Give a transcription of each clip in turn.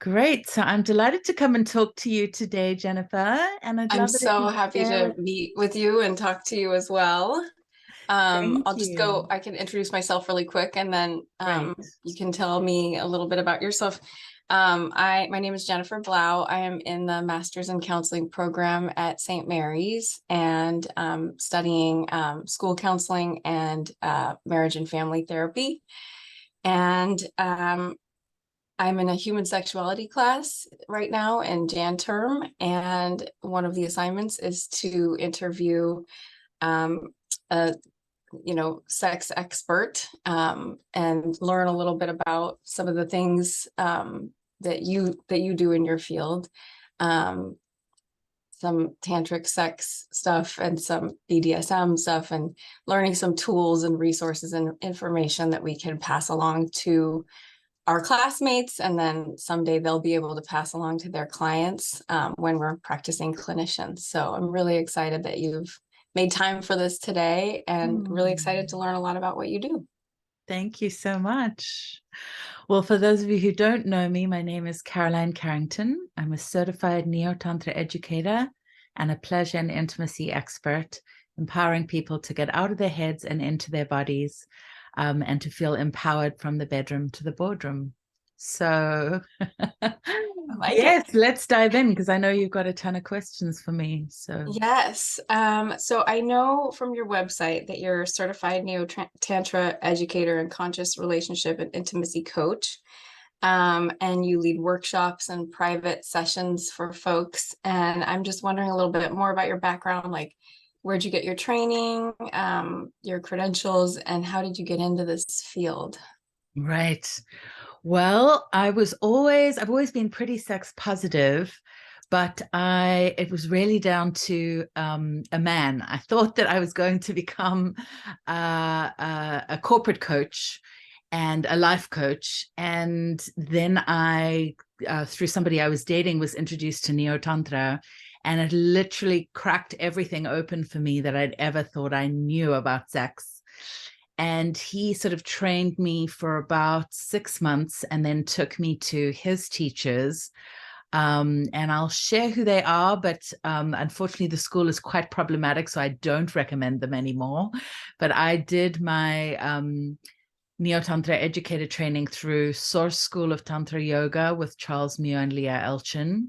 Great. So I'm delighted to come and talk to you today, Jennifer. And I'd I'm love it if so you happy share to with. meet with you and talk to you as well. Thank I'll just go, you. I can introduce myself really quick and then Great. you can tell me a little bit about yourself. My name is Jennifer Blau. I am in the Master's in Counseling program at St. Mary's and studying school counseling and marriage and family therapy. And I'm in a human sexuality class right now in Jan term, and one of the assignments is to interview a sex expert and learn a little bit about some of the things that you do in your field. Um, some tantric sex stuff and some BDSM stuff, and learning some tools and resources and information that we can pass along to our classmates, and then someday they'll be able to pass along to their clients when we're practicing clinicians. So I'm really excited that you've made time for this today, and really excited to learn a lot about what you do. Thank you so much. Well, for those of you who don't know me, my name is Caroline Carrington. I'm a certified NeoTantra educator and a pleasure and intimacy expert, empowering people to get out of their heads and into their bodies, and to feel empowered from the bedroom to the boardroom. So, I like it. yes, let's dive in because I know you've got a ton of questions for me. So, Yes. So I know from your website that you're a certified Neo-Tantra educator and conscious relationship and intimacy coach. And you lead workshops and private sessions for folks. And I'm just wondering a little bit more about your background, like where'd you get your training, your credentials, and how did you get into this field? right. Well, I've always been pretty sex positive, but it was really down to a man. I thought that I was going to become a corporate coach and a life coach. And then through somebody I was dating, was introduced to NeoTantra. And it literally cracked everything open for me that I'd ever thought I knew about sex. And he sort of trained me for about 6 months and then took me to his teachers. And I'll share who they are, but unfortunately, the school is quite problematic, so I don't recommend them anymore. But I did my Neo-Tantra educator training through Source School of Tantra Yoga with Charles Muir and Leah Elchin.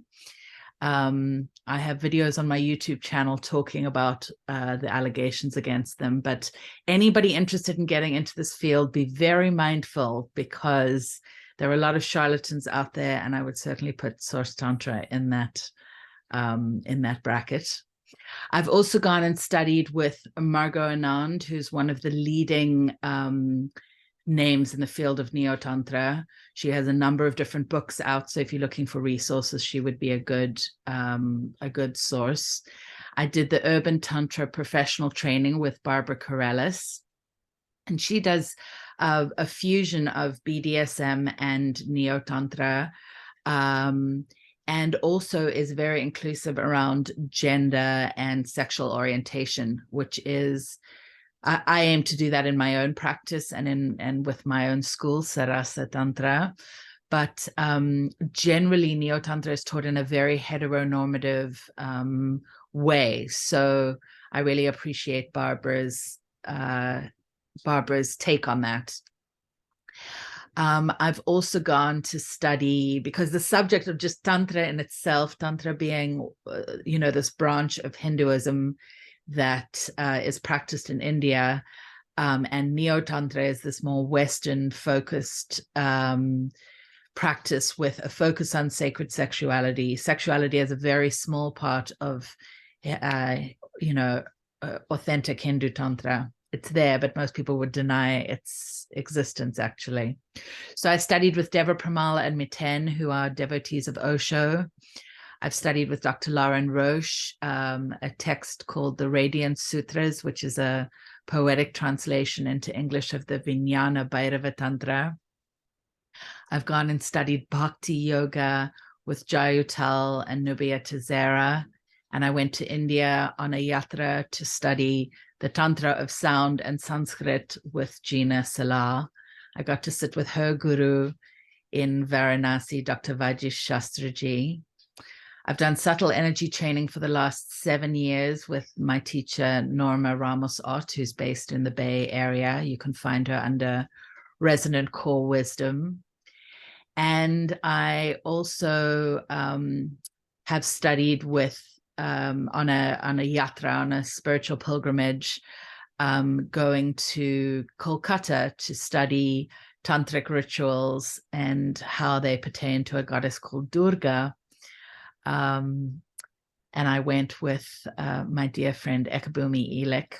I have videos on my YouTube channel talking about the allegations against them. But anybody interested in getting into this field, be very mindful because there are a lot of charlatans out there, and I would certainly put Source Tantra in that bracket. I've also gone and studied with Margot Anand, who's one of the leading names in the field of Neo-Tantra. She has a number of different books out, so if you're looking for resources, she would be a good source. I did the Urban Tantra professional training with Barbara Corellis, and she does a fusion of BDSM and Neo-Tantra, and also is very inclusive around gender and sexual orientation, which is I aim to do that in my own practice and with my own school, Sarasa Tantra. But generally, Neo-Tantra is taught in a very heteronormative way. So I really appreciate Barbara's take on that. I've also gone to study, because the subject of just Tantra in itself, Tantra being, this branch of Hinduism that is practiced in India, and Neo-Tantra is this more Western focused practice with a focus on sacred sexuality. Sexuality is a very small part of, authentic Hindu Tantra. It's there, but most people would deny its existence, actually. So I studied with Deva Premal and Miten, who are devotees of Osho. I've studied with Dr. Lauren Roche, a text called the Radiant Sutras, which is a poetic translation into English of the Vijnana Bhairava Tantra. I've gone and studied Bhakti Yoga with Jayutal and Nubia Tazera. And I went to India on a yatra to study the Tantra of Sound and Sanskrit with Gina Salah. I got to sit with her guru in Varanasi, Dr. Vajish Shastraji. I've done subtle energy training for the last 7 years with my teacher, Norma Ramos Ott, who's based in the Bay Area. You can find her under Resonant Core Wisdom. And I also have studied with on a yatra, on a spiritual pilgrimage, going to Kolkata to study tantric rituals and how they pertain to a goddess called Durga. And I went with my dear friend Ekabumi Elek.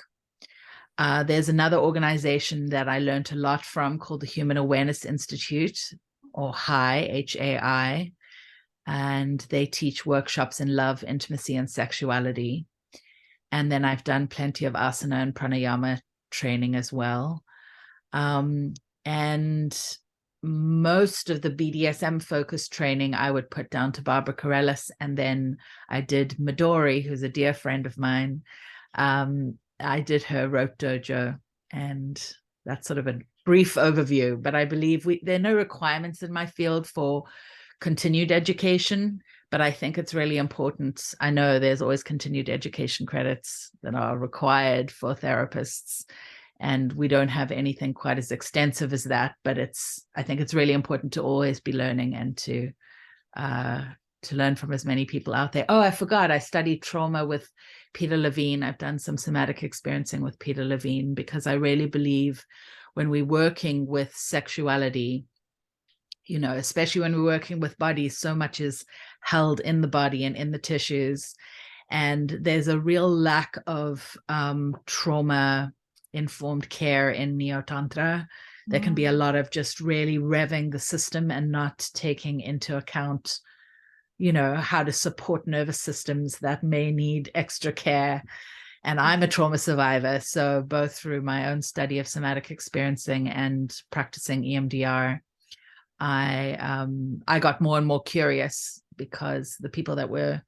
There's another organization that I learned a lot from called the Human Awareness Institute, or HAI, H-A-I, and they teach workshops in love, intimacy, and sexuality. And then I've done plenty of asana and pranayama training as well. And most of the BDSM focused training I would put down to Barbara Corellis. And then I did Midori, who's a dear friend of mine. I did her rope dojo, and that's sort of a brief overview, but I believe there are no requirements in my field for continued education, but I think it's really important. I know there's always continued education credits that are required for therapists, and we don't have anything quite as extensive as that, but I think it's really important to always be learning and to learn from as many people out there. Oh, I forgot, I studied trauma with Peter Levine. I've done some somatic experiencing with Peter Levine, because I really believe when we're working with sexuality, you know, especially when we're working with bodies, so much is held in the body and in the tissues. And there's a real lack of trauma-informed care in NeoTantra. There can be a lot of just really revving the system and not taking into account, you know, how to support nervous systems that may need extra care. And I'm a trauma survivor, so both through my own study of somatic experiencing and practicing EMDR, I got more and more curious, because the people that were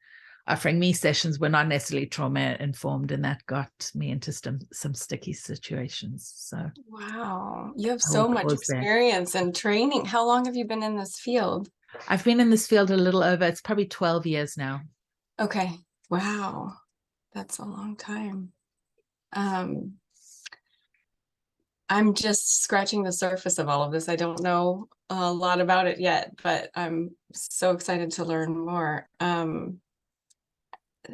offering me sessions were not necessarily trauma informed, and that got me into some sticky situations. So wow, you have so much experience and training. How long have you been in this field? I've been in this field a little over, it's probably 12 years now. Okay. Wow. That's a long time. I'm just scratching the surface of all of this. I don't know a lot about it yet, but I'm so excited to learn more.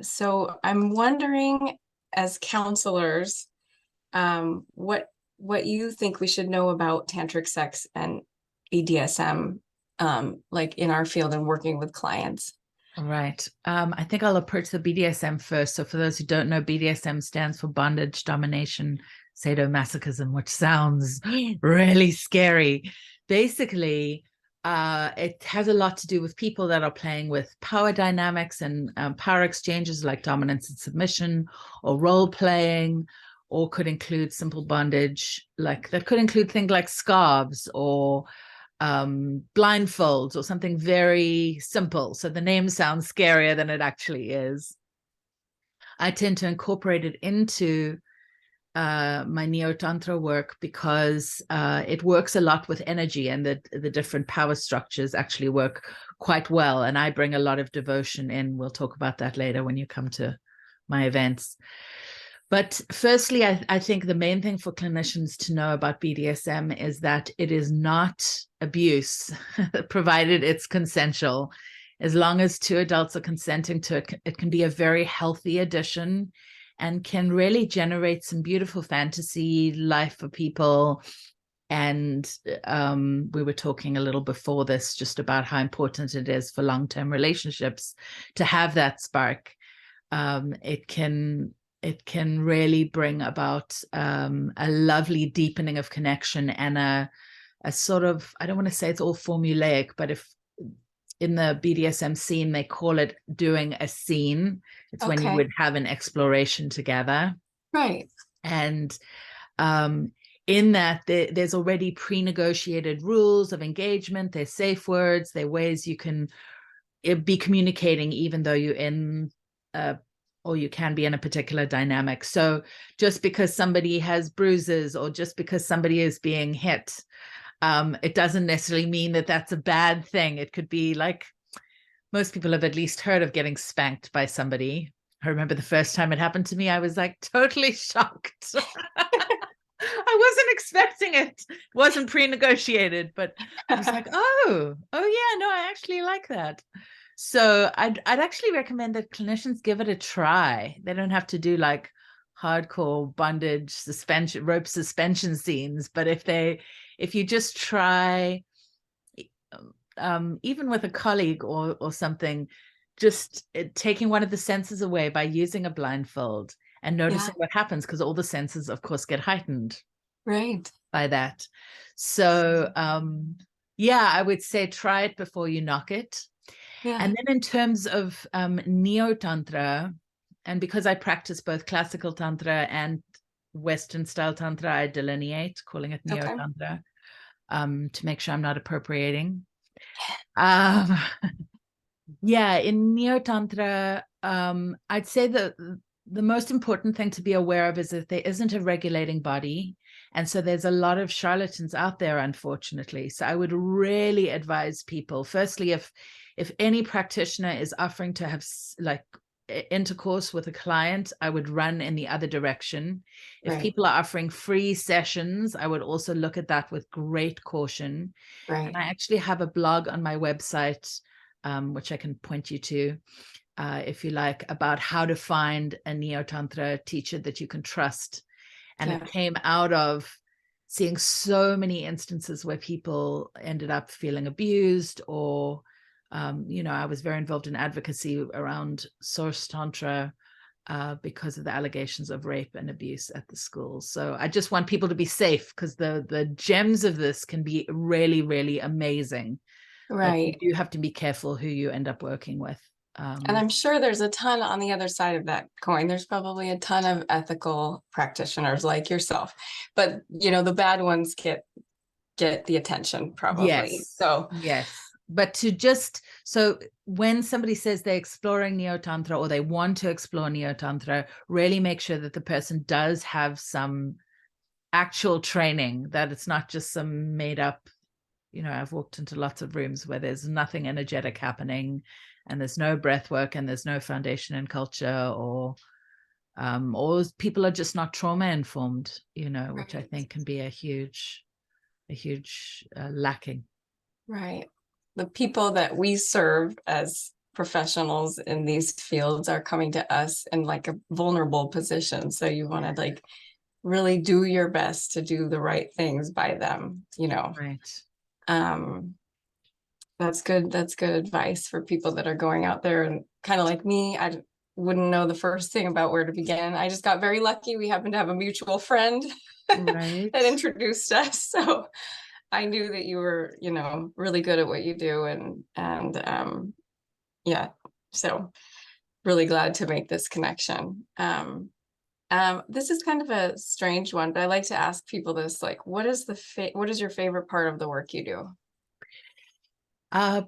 So I'm wondering, as counselors, what you think we should know about tantric sex and BDSM, like in our field and working with clients. Right. I think I'll approach the BDSM first. So for those who don't know, BDSM stands for bondage, domination, sadomasochism, which sounds really scary. Basically, it has a lot to do with people that are playing with power dynamics and power exchanges like dominance and submission, or role playing, or could include simple bondage, like that could include things like scarves or blindfolds or something very simple. So the name sounds scarier than it actually is. I tend to incorporate it into my NeoTantra work because it works a lot with energy, and the different power structures actually work quite well. And I bring a lot of devotion in. We'll talk about that later when you come to my events. But firstly, I think the main thing for clinicians to know about BDSM is that it is not abuse, provided it's consensual. As long as two adults are consenting to it, it can be a very healthy addition and can really generate some beautiful fantasy life for people. And we were talking a little before this just about how important it is for long-term relationships to have that spark. It can really bring about a lovely deepening of connection and a sort of, I don't want to say it's all formulaic, but if in the BDSM scene, they call it doing a scene. It's when you would have an exploration together. Right. And in that, there's already pre-negotiated rules of engagement. There's safe words. There are ways you can be communicating even though you're in or you can be in a particular dynamic. So just because somebody has bruises or just because somebody is being hit, It doesn't necessarily mean that that's a bad thing. It could be like, most people have at least heard of getting spanked by somebody. I remember the first time it happened to me, I was like totally shocked. I wasn't expecting it. It wasn't pre-negotiated, but I was like, oh yeah, no, I actually like that. So I'd actually recommend that clinicians give it a try. They don't have to do like hardcore bondage suspension, rope suspension scenes, but if you just try, even with a colleague or something, just taking one of the senses away by using a blindfold and noticing what happens, because all the senses, of course, get heightened by that. So yeah, I would say try it before you knock it. And then in terms of NeoTantra, and because I practice both classical Tantra and Western style Tantra, I delineate, calling it NeoTantra, to make sure I'm not appropriating. Yeah, in NeoTantra, I'd say the most important thing to be aware of is that there isn't a regulating body. And so there's a lot of charlatans out there, unfortunately. So I would really advise people, firstly, if any practitioner is offering to have like intercourse with a client, I would run in the other direction. If people are offering free sessions, I would also look at that with great caution. And I actually have a blog on my website, which I can point you to, if you like, about how to find a NeoTantra teacher that you can trust. And it came out of seeing so many instances where people ended up feeling abused, or I was very involved in advocacy around Source Tantra because of the allegations of rape and abuse at the schools. So I just want people to be safe, because the gems of this can be really, really amazing. But you do have to be careful who you end up working with. And I'm sure there's a ton on the other side of that coin. There's probably a ton of ethical practitioners like yourself, but the bad ones get the attention probably. Yes. So yes. But so when somebody says they're exploring NeoTantra or they want to explore NeoTantra, really make sure that the person does have some actual training, that it's not just some made up, I've walked into lots of rooms where there's nothing energetic happening, and there's no breath work, and there's no foundation in culture, or people are just not trauma informed, which I think can be a huge lacking. Right. The people that we serve as professionals in these fields are coming to us in like a vulnerable position. So you want to like really do your best to do the right things by them, Right. That's good advice for people that are going out there, and kind of like me, I wouldn't know the first thing about where to begin. I just got very lucky. We happened to have a mutual friend that introduced us. So I knew that you were, really good at what you do. And yeah, so really glad to make this connection. This is kind of a strange one, but I like to ask people this, like, what is your favorite part of the work you do?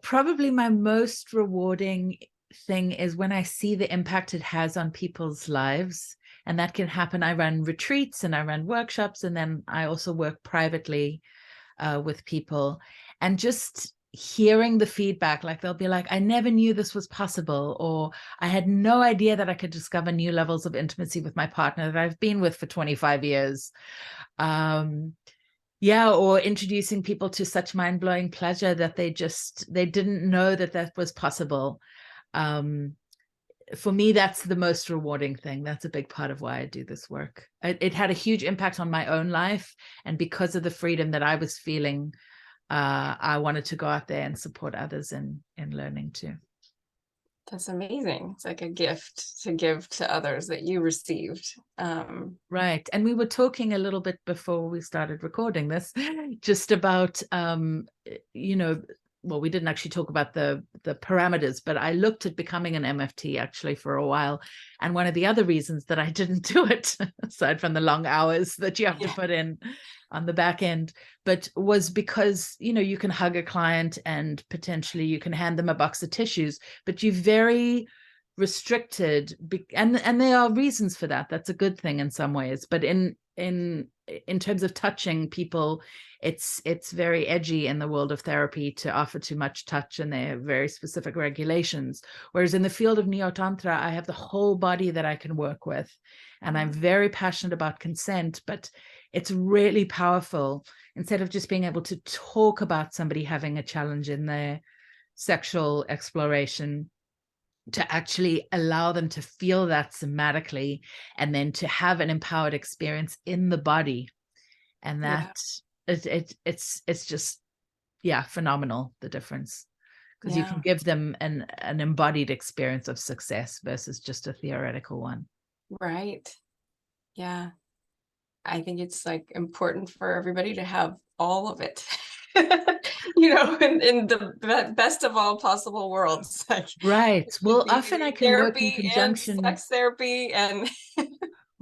Probably my most rewarding thing is when I see the impact it has on people's lives. And that can happen. I run retreats and I run workshops, and then I also work privately with people, and just hearing the feedback, like they'll be like, I never knew this was possible, or I had no idea that I could discover new levels of intimacy with my partner that I've been with for 25 years. Yeah, or introducing people to such mind-blowing pleasure that they didn't know that was possible. For me, that's the most rewarding thing. That's a big part of why I do this work. It had a huge impact on my own life, and because of the freedom that I was feeling, I wanted to go out there and support others in learning too. That's amazing. It's like a gift to give to others that you received. Right. And we were talking a little bit before we started recording this, just about, well, we didn't actually talk about the parameters, but I looked at becoming an MFT actually for a while. And one of the other reasons that I didn't do it, aside from the long hours that you have to put in on the back end, but was because, you can hug a client and potentially you can hand them a box of tissues, but you're very restricted, and there are reasons for that. That's a good thing in some ways, but in in terms of touching people, it's very edgy in the world of therapy to offer too much touch, and there are very specific regulations. Whereas in the field of NeoTantra, I have the whole body that I can work with, and I'm very passionate about consent, but it's really powerful. Instead of just being able to talk about somebody having a challenge in their sexual exploration, to actually allow them to feel that somatically, and then to have an empowered experience in the body. And that it's just, yeah, phenomenal, the difference, because you can give them an embodied experience of success versus just a theoretical one. Right. Yeah. I think it's like important for everybody to have all of it. In the best of all possible worlds. Like, Right. Well, often I can work in therapy and conjunction. sex therapy and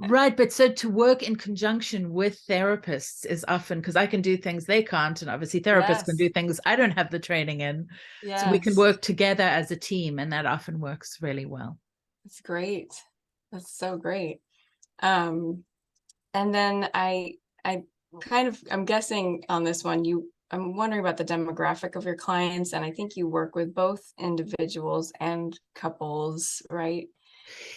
Right. But so to work in conjunction with therapists is often, because I can do things they can't. And obviously therapists can do yes, things I don't have the training in. So we can yes, work together as a team, and that often works really well. it's great. That's so great. Um, and then I I'm guessing on this one, I'm wondering about the demographic of your clients, and I think you work with both individuals and couples, right?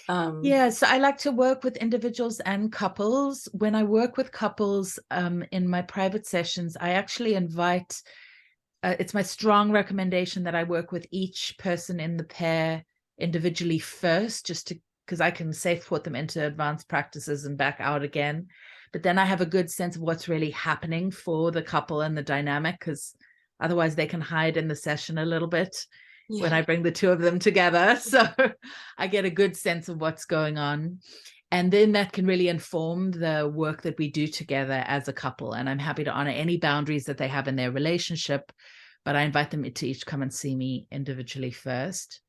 Yeah, so I like to work with individuals and couples. When I work with couples in my private sessions, I actually invite, it's my strong recommendation that I work with each person in the pair individually first, just to, because I can safe put them into advanced practices and back out again. But then I have a good sense of what's really happening for the couple and the dynamic, because otherwise they can hide in the session a little bit when I bring the two of them together. So I get a good sense of what's going on. And then that can really inform the work that we do together as a couple. And I'm happy to honor any boundaries that they have in their relationship, but I invite them to each come and see me individually first.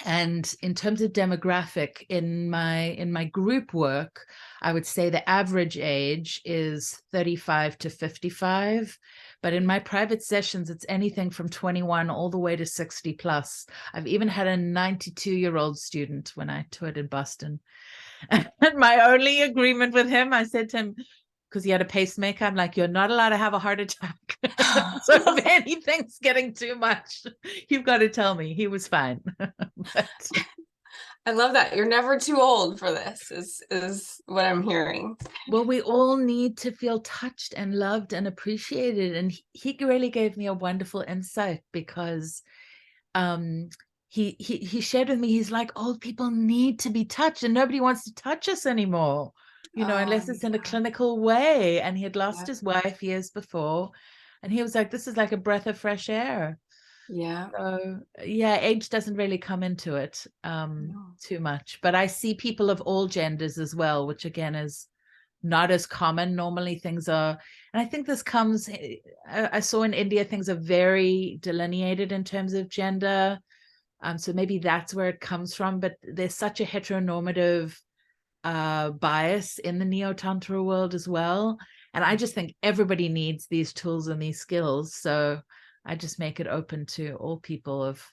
And in terms of demographic, in my group work, I would say the average age is 35 to 55. But in my private sessions, it's anything from 21 all the way to 60 plus. I've even had a 92-year-old student when I toured in Boston. And my only agreement with him, I said to him, because he had a pacemaker, I'm like, you're not allowed to have a heart attack. So if anything's getting too much, you've got to tell me. He was fine. But I love that. You're never too old for this, is what I'm hearing. well, we all need to feel touched and loved and appreciated. And he really gave me a wonderful insight, because he shared with me, he's like, old people need to be touched, and nobody wants to touch us anymore, unless it's in a clinical way. And he had lost his wife years before, and he was like, this is like a breath of fresh air. Yeah. So yeah, age doesn't really come into it too much. But I see people of all genders as well, which again is not as common. Normally things are, and I think this comes, I saw in India things are very delineated in terms of gender. So maybe that's where it comes from, but there's such a heteronormative bias in the Neo-Tantra world as well. And I just think everybody needs these tools and these skills. So I just make it open to all people of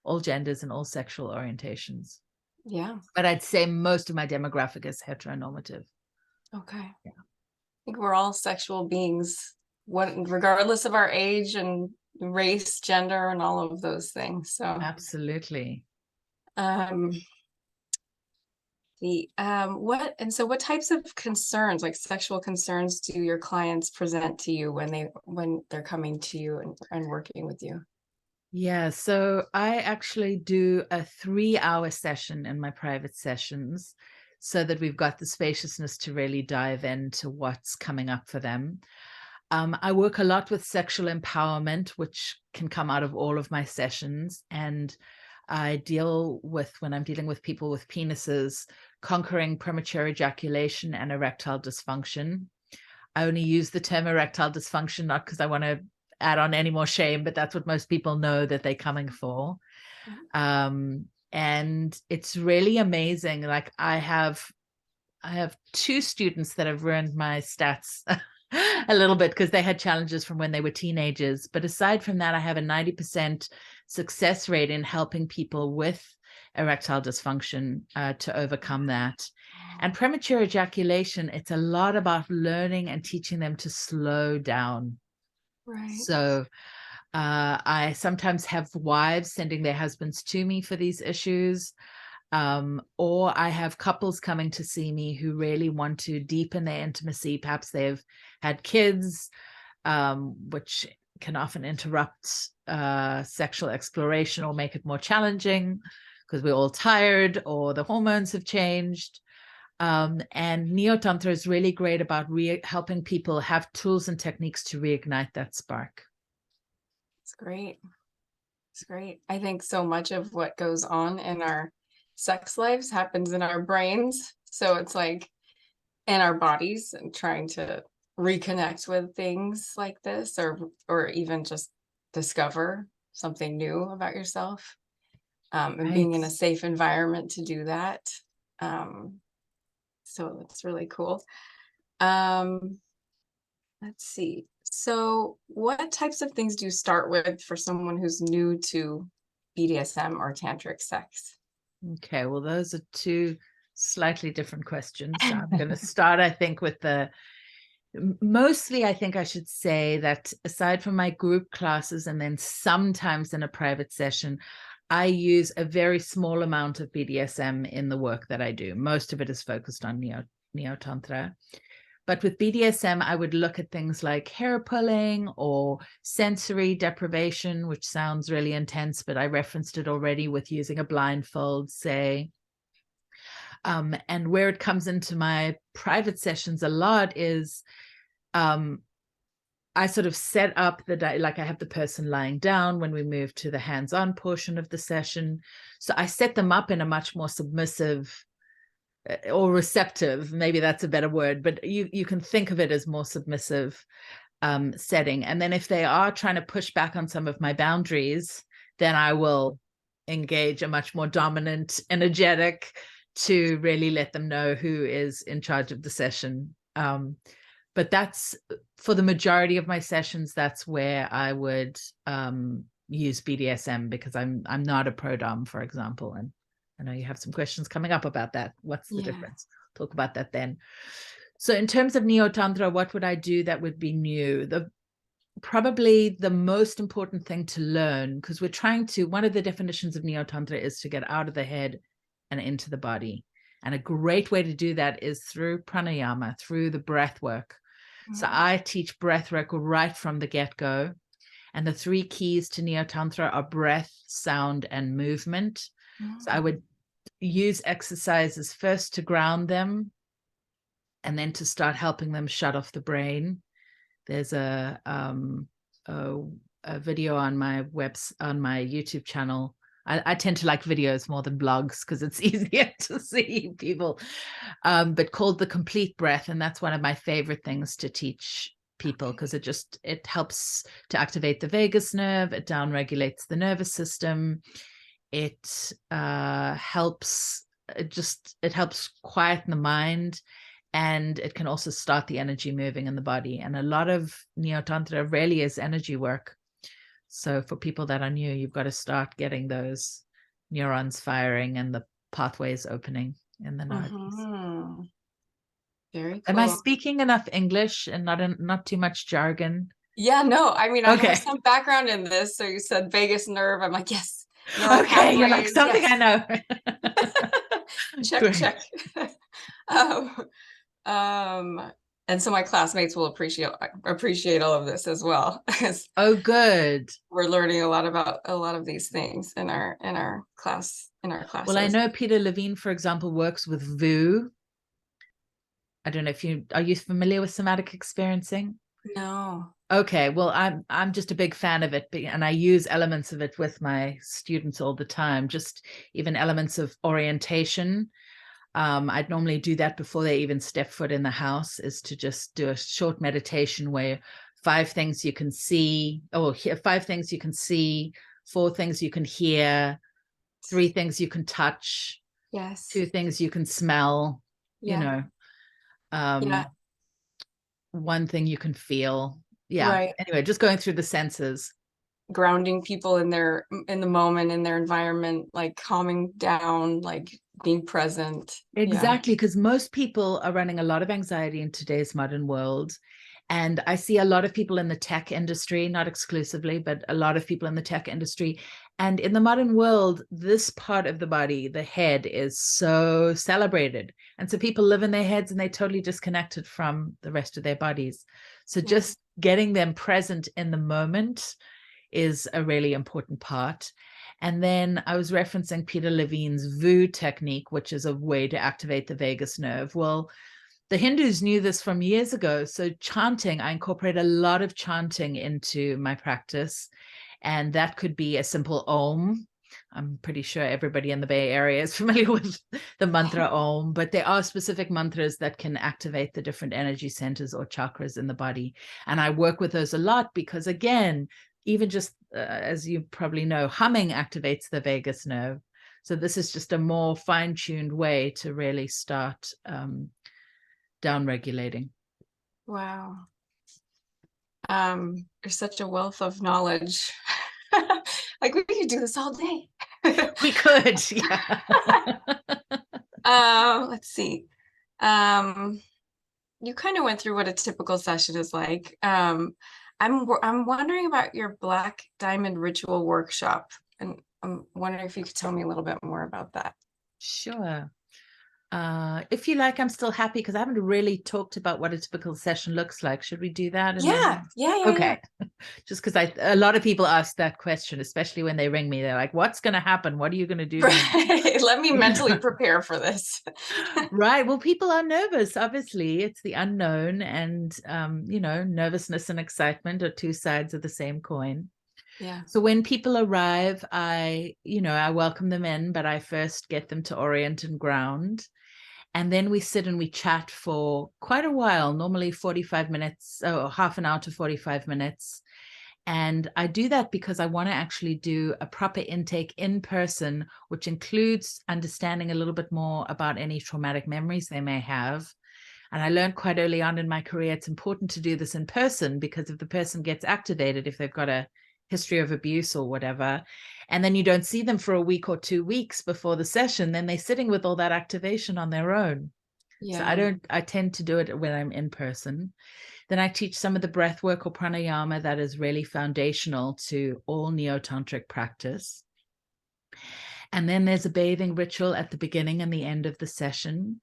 all genders and all sexual orientations. Yeah. But I'd say most of my demographic is heteronormative. Okay. Yeah. I think we're all sexual beings, regardless of our age and race, gender, and all of those things. So absolutely. What types of concerns, like sexual concerns, do your clients present to you when they're coming to you and working with you? Yeah, so I actually do a 3-hour session in my private sessions, so that we've got the spaciousness to really dive into what's coming up for them. I work a lot with sexual empowerment, which can come out of all of my sessions. And I deal with, when I'm dealing with people with penises, conquering premature ejaculation and erectile dysfunction. I only use the term erectile dysfunction, not because I want to add on any more shame, but that's what most people know that they're coming for. And it's really amazing. Like I have 2 students that have ruined my stats a little bit, because they had challenges from when they were teenagers. But aside from that, I have a 90% success rate in helping people with erectile dysfunction to overcome that. And premature ejaculation, it's a lot about learning and teaching them to slow down. Right. So I sometimes have wives sending their husbands to me for these issues. Or I have couples coming to see me who really want to deepen their intimacy. Perhaps they've had kids, which can often interrupt sexual exploration or make it more challenging because we're all tired or the hormones have changed. And NeoTantra is really great about helping people have tools and techniques to reignite that spark. It's great. It's great. I think so much of what goes on in our sex lives happens in our brains. So it's like in our bodies, and trying to reconnect with things like this, or even just discover something new about yourself, and being in a safe environment to do that. So it's really cool. Let's see. So what types of things do you start with for someone who's new to BDSM or tantric sex? Okay, well, those are two slightly different questions. So I'm going to start, I think, with mostly, I think I should say that aside from my group classes and then sometimes in a private session, I use a very small amount of BDSM in the work that I do. Most of it is focused on NeoTantra. But with BDSM, I would look at things like hair pulling or sensory deprivation, which sounds really intense, but I referenced it already with using a blindfold, say. And where it comes into my private sessions a lot is I sort of set up like I have the person lying down when we move to the hands-on portion of the session. So I set them up in a much more submissive or receptive, maybe that's a better word, but you can think of it as more submissive setting. And then if they are trying to push back on some of my boundaries, then I will engage a much more dominant, energetic to really let them know who is in charge of the session. But that's for the majority of my sessions, that's where I would use BDSM, because I'm not a pro dom, for example. And I know you have some questions coming up about that. What's the difference? Talk about that then. So in terms of NeoTantra, what would I do that would be new? Probably the most important thing to learn, because we're trying to, one of the definitions of NeoTantra is to get out of the head and into the body. And a great way to do that is through pranayama, through the breath work. So I teach breath work right from the get-go. And the 3 keys to NeoTantra are breath, sound, and movement. So I would use exercises first to ground them and then to start helping them shut off the brain. There's a video on my YouTube channel. I tend to like videos more than blogs because it's easier to see people, but called The Complete Breath. And that's one of my favorite things to teach people, because it helps to activate the vagus nerve. It downregulates the nervous system. It helps quieten the mind, and it can also start the energy moving in the body. And a lot of NeoTantra really is energy work. So for people that are new, you've got to start getting those neurons firing and the pathways opening in the nerves. Very cool. Am I speaking enough English and not too much jargon? Yeah, no, I mean, I Okay. have some background in this. So you said vagus nerve. I'm like, yes. Okay, you're like something yes. I know. Check. And so my classmates will appreciate all of this as well. Oh, good. We're learning a lot about a lot of these things in our classes. Well, I know Peter Levine, for example, works with VU. I don't know if are you familiar with somatic experiencing? No. Okay, well, I'm just a big fan of it, and I use elements of it with my students all the time, just even elements of orientation. I'd normally do that before they even step foot in the house, is to just do a short meditation where 5 things you can see, or 5 things you can see, 4 things you can hear, 3 things you can touch, yes, 2 things you can smell, you know, 1 thing you can feel. Yeah. Right. Anyway, just going through the senses. grounding people in the moment, in their environment, like calming down, like being present. Exactly, because most people are running a lot of anxiety in today's modern world. And I see a lot of people in the tech industry, not exclusively, but a lot of people in the tech industry. And in the modern world, this part of the body, the head, is so celebrated. And so people live in their heads and they totally disconnected from the rest of their bodies. So just getting them present in the moment is a really important part. And then I was referencing Peter Levine's VU technique, which is a way to activate the vagus nerve. Well, the Hindus knew this from years ago. So chanting, I incorporate a lot of chanting into my practice. And that could be a simple Om. I'm pretty sure everybody in the Bay Area is familiar with the mantra Om, but there are specific mantras that can activate the different energy centers or chakras in the body. And I work with those a lot because, again, even just as you probably know, humming activates the vagus nerve. So this is just a more fine-tuned way to really start down regulating. Wow. You're such a wealth of knowledge. Like we could do this all day. We could, yeah. Let's see. You kind of went through what a typical session is like. I'm wondering about your Black Diamond Ritual workshop, and I'm wondering if you could tell me a little bit more about that. Sure. If you like, I'm still happy because I haven't really talked about what a typical session looks like. Should we do that? Yeah. Okay. Just because a lot of people ask that question, especially when they ring me. They're like, "What's going to happen? What are you going to do?" Right. Let me mentally prepare for this. Right. Well, people are nervous. Obviously, it's the unknown, and nervousness and excitement are two sides of the same coin. Yeah. So when people arrive, I welcome them in, but I first get them to orient and ground. And then we sit and we chat for quite a while, normally 45 minutes, or half an hour to 45 minutes. And I do that because I want to actually do a proper intake in person, which includes understanding a little bit more about any traumatic memories they may have. And I learned quite early on in my career, it's important to do this in person because if the person gets activated, if they've got a history of abuse or whatever, and then you don't see them for a week or 2 weeks before the session, then they're sitting with all that activation on their own. So I tend to do it when I'm in person. Then I teach some of the breath work or pranayama that is really foundational to all NeoTantric practice. And then there's a bathing ritual at the beginning and the end of the session.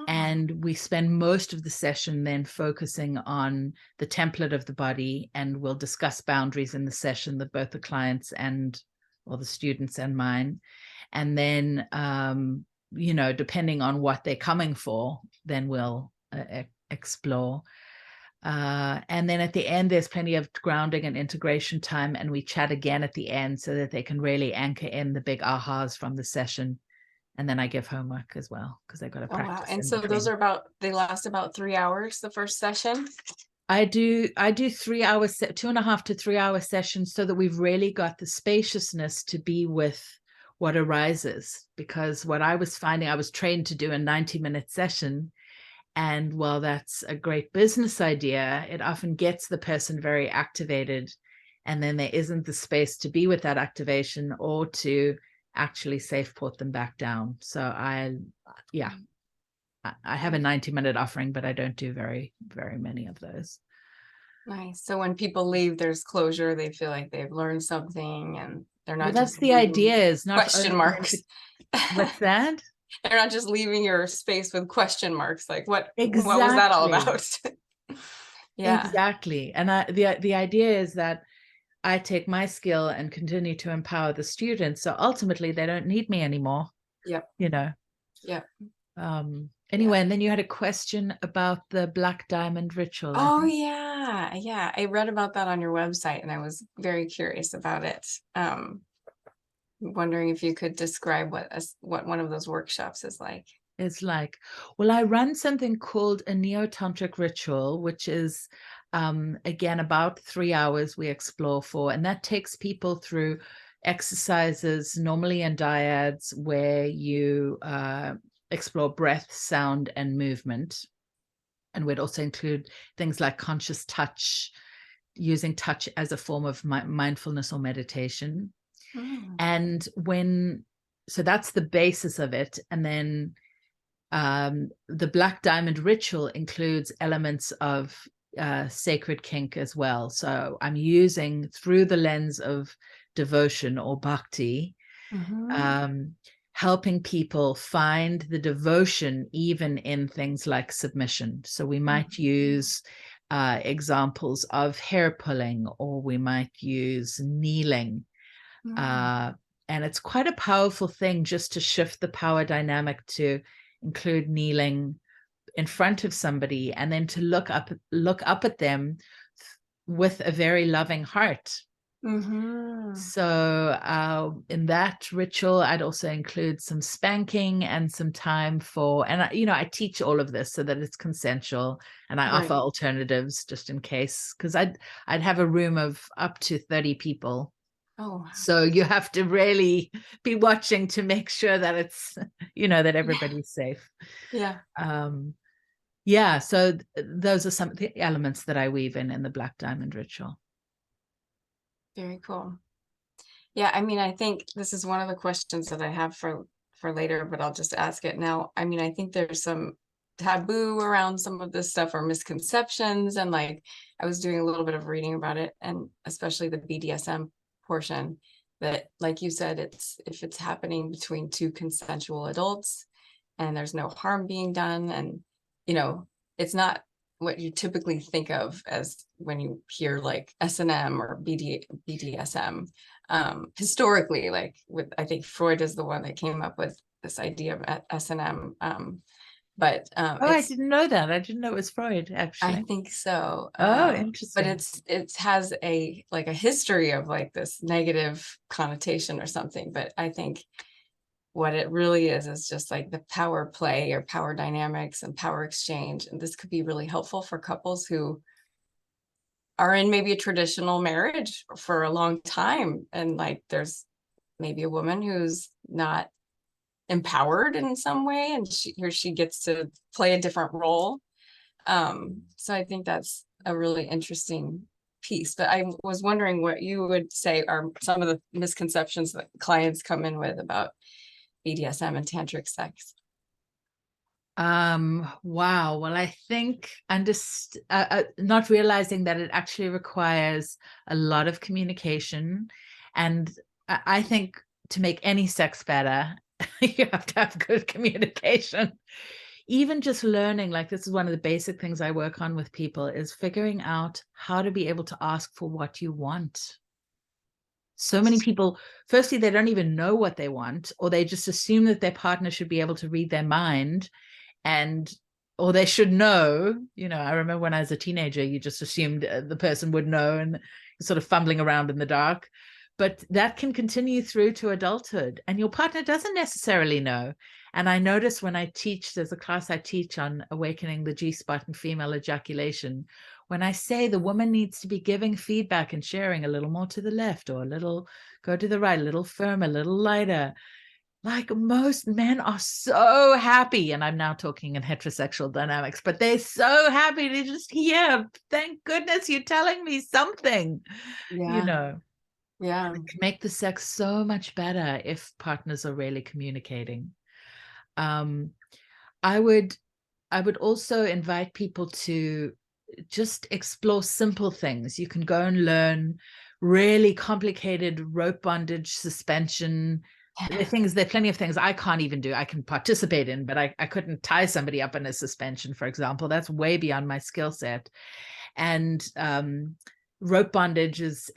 And we spend most of the session then focusing on the template of the body, and we'll discuss boundaries in the session, that both the clients or the students and mine. And then, depending on what they're coming for, then we'll explore. And then at the end, there's plenty of grounding and integration time, and we chat again at the end so that they can really anchor in the big ahas from the session. And then I give homework as well because they've got to practice. Wow. And so those are they last about 3 hours, the first session? I do 3 hours, 2.5 to 3 hour sessions so that we've really got the spaciousness to be with what arises. Because what I was finding, I was trained to do a 90-minute session. And while that's a great business idea, it often gets the person very activated. And then there isn't the space to be with that activation or to actually safe port them back down. So I have a 90-minute offering, but I don't do very, very many of those. Nice. So when people leave, there's closure. They feel like they've learned something and they're not that's just the idea, is not question marks. What's that? They're not just leaving your space with question marks. Like what was Exactly. that all about? Yeah. Exactly. And the idea is that I take my skill and continue to empower the students. So ultimately they don't need me anymore. Yep. Yep. Anyway, and then you had a question about the Black Diamond ritual. Oh, yeah. Yeah. I read about that on your website and I was very curious about it. Wondering if you could describe what one of those workshops is like. It's like, well, I run something called a NeoTantric ritual, which is, again, about 3 hours we explore for, and that takes people through exercises, normally in dyads, where you explore breath, sound, and movement. And we'd also include things like conscious touch using touch as a form of mindfulness or meditation. Mm. And so that's the basis of it. And then the Black Diamond ritual includes elements of sacred kink as well. So I'm using through the lens of devotion or bhakti, helping people find the devotion even in things like submission. So we might use examples of hair pulling, or we might use kneeling. And it's quite a powerful thing just to shift the power dynamic to include kneeling in front of somebody, and then to look up at them with a very loving heart. So in that ritual, I'd also include some spanking and some time for, and I teach all of this so that it's consensual, and I offer alternatives just in case, because I'd have a room of up to 30 people. Oh, so you have to really be watching to make sure that it's, that everybody's safe. Yeah. Yeah. So those are some of the elements that I weave in the Black Diamond ritual. Very cool. Yeah. I mean, I think this is one of the questions that I have for later, but I'll just ask it now. I mean, I think there's some taboo around some of this stuff, or misconceptions. And like, I was doing a little bit of reading about it, and especially the BDSM portion, that, like you said, if it's happening between two consensual adults and there's no harm being done, and it's not what you typically think of as when you hear like S&M or BDSM. Historically, like I think Freud is the one that came up with this idea of S&M. But I didn't know that. I didn't know it was Freud, actually. I think so. Interesting. But it has a history of like this negative connotation or something. But I think what it really is just like the power play or power dynamics and power exchange. And this could be really helpful for couples who are in maybe a traditional marriage for a long time. And like, there's maybe a woman who's not empowered in some way, and she gets to play a different role. So I think that's a really interesting piece. But I was wondering what you would say are some of the misconceptions that clients come in with about BDSM and tantric sex. Wow. Well, I think not realizing that it actually requires a lot of communication. And I think to make any sex better, you have to have good communication. Even just learning, like this is one of the basic things I work on with people, is figuring out how to be able to ask for what you want. So many people, firstly, they don't even know what they want, or they just assume that their partner should be able to read their mind, or they should know. I remember when I was a teenager, you just assumed the person would know, and sort of fumbling around in the dark. But that can continue through to adulthood, and your partner doesn't necessarily know. And I notice when I teach, there's a class I teach on awakening the G-spot and female ejaculation. When I say the woman needs to be giving feedback and sharing a little more to the left, or a little go to the right, a little firmer, a little lighter, like most men are so happy. And I'm now talking in heterosexual dynamics, but they're so happy to just hear, thank goodness you're telling me something. Yeah. It can make the sex so much better if partners are really communicating. I would also invite people to just explore simple things. You can go and learn really complicated rope bondage, suspension. There are plenty of things I can't even do. I can participate in, but I couldn't tie somebody up in a suspension, for example. That's way beyond my skill set. And rope bondage is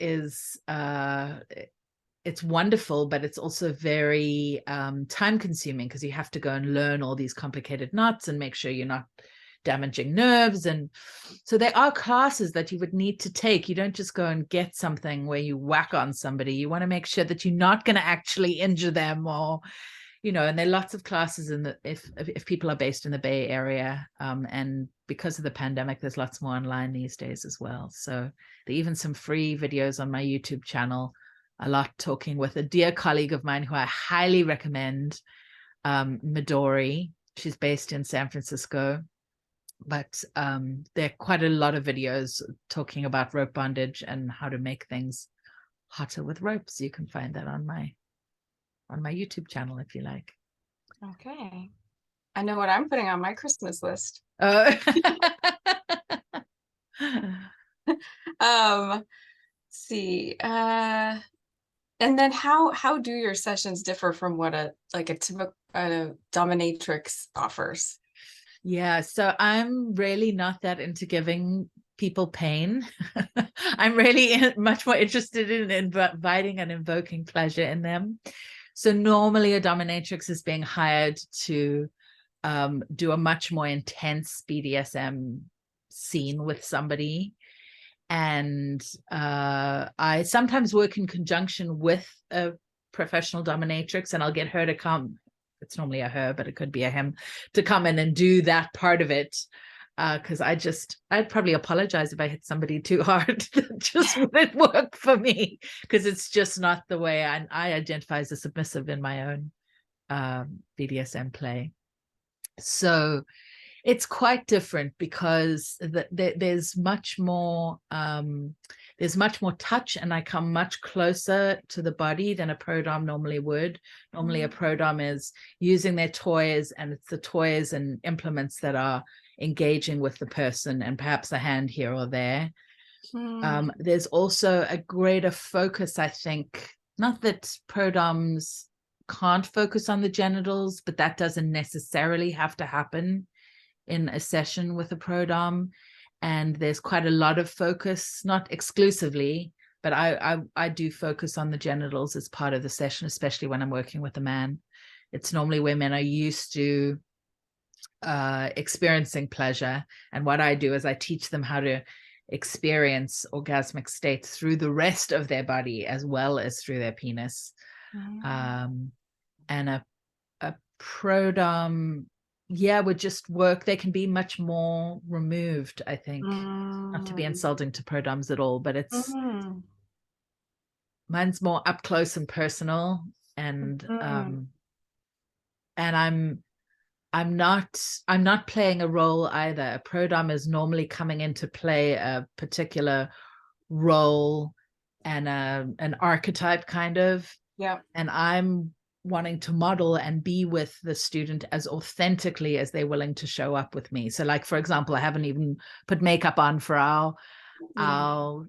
it's wonderful, but it's also very time consuming, because you have to go and learn all these complicated knots and make sure you're not damaging nerves. And so there are classes that you would need to take. You don't just go and get something where you whack on somebody. You want to make sure that you're not going to actually injure them, or and there are lots of classes if people are based in the Bay Area, and because of the pandemic, there's lots more online these days as well. So there are even some free videos on my YouTube channel, a lot talking with a dear colleague of mine who I highly recommend, Midori. She's based in San Francisco. But there are quite a lot of videos talking about rope bondage and how to make things hotter with ropes. You can find that on my YouTube channel if you like. Okay. I know what I'm putting on my Christmas list. Oh. Let's see. And then how do your sessions differ from what a typical dominatrix offers? Yeah, so I'm really not that into giving people pain. I'm really much more interested in inviting and invoking pleasure in them. So normally a dominatrix is being hired to do a much more intense BDSM scene with somebody. And I sometimes work in conjunction with a professional dominatrix, and I'll get her to come. It's normally a her, but it could be a him, to come in and do that part of it. Because I'd probably apologize if I hit somebody too hard. That just wouldn't work for me, because it's just not the way I identify as a submissive in my own BDSM play. So it's quite different, because there's much more touch, and I come much closer to the body than a pro-dom normally would. Normally a pro-dom is using their toys, and it's the toys and implements that are engaging with the person, and perhaps a hand here or there. There's also a greater focus, I think, not that pro-doms can't focus on the genitals, but that doesn't necessarily have to happen in a session with a pro-dom. And there's quite a lot of focus, not exclusively, but I do focus on the genitals as part of the session, especially when I'm working with a man. It's normally where men are used to experiencing pleasure, and what I do is I teach them how to experience orgasmic states through the rest of their body as well as through their penis. And a pro-dom, yeah, would just work. They can be much more removed, I think. Not to be insulting to pro-doms at all, but it's mine's more up close and personal, and I'm not playing a role either. A pro-dom is normally coming in to play a particular role and an archetype, kind of. Yeah. And I'm wanting to model and be with the student as authentically as they're willing to show up with me. So, like, for example, I haven't even put makeup on for our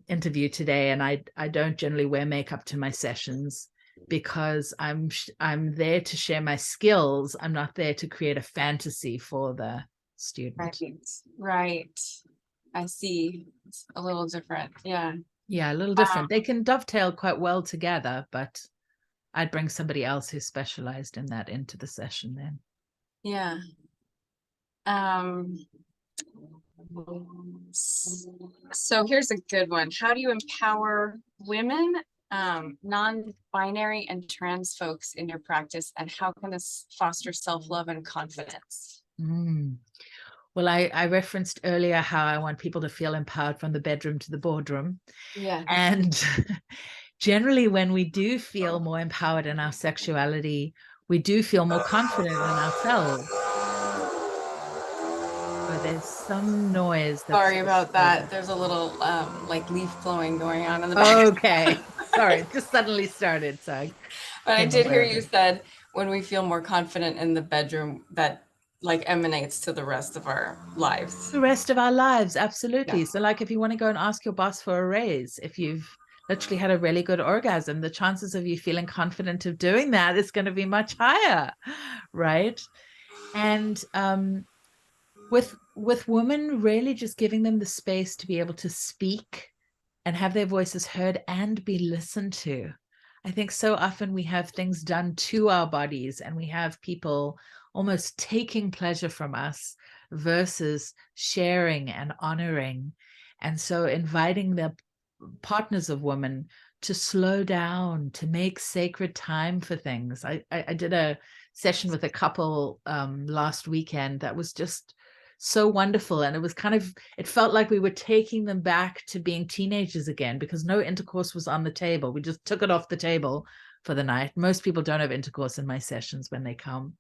interview today, and I don't generally wear makeup to my sessions, because I'm there to share my skills. I'm not there to create a fantasy for the student. Right. I see. It's a little different. Yeah, a little different. They can dovetail quite well together, but I'd bring somebody else who's specialized in that into the session then. Yeah. So here's a good one. How do you empower women, non-binary and trans folks in your practice, and how can this foster self-love and confidence? Well, I referenced earlier how I want people to feel empowered from the bedroom to the boardroom. Yeah. And generally, when we do feel more empowered in our sexuality, we do feel more confident in ourselves. So there's some noise. Sorry about that. There's a little like leaf blowing going on in the back. Okay. Sorry, it just suddenly started. So but I did hear you said when we feel more confident in the bedroom, that like emanates to the rest of our lives. The rest of our lives, absolutely. Yeah. So like if you want to go and ask your boss for a raise, if you've literally had a really good orgasm, the chances of you feeling confident of doing that is going to be much higher, right? And with women, really just giving them the space to be able to speak and have their voices heard and be listened to. I think so often we have things done to our bodies, and we have people almost taking pleasure from us versus sharing and honoring. And so inviting the partners of women to slow down, to make sacred time for things. I did a session with a couple last weekend that was just so wonderful, and it was it felt like we were taking them back to being teenagers again, because no intercourse was on the table. We just took it off the table for the night. Most people don't have intercourse in my sessions when they come.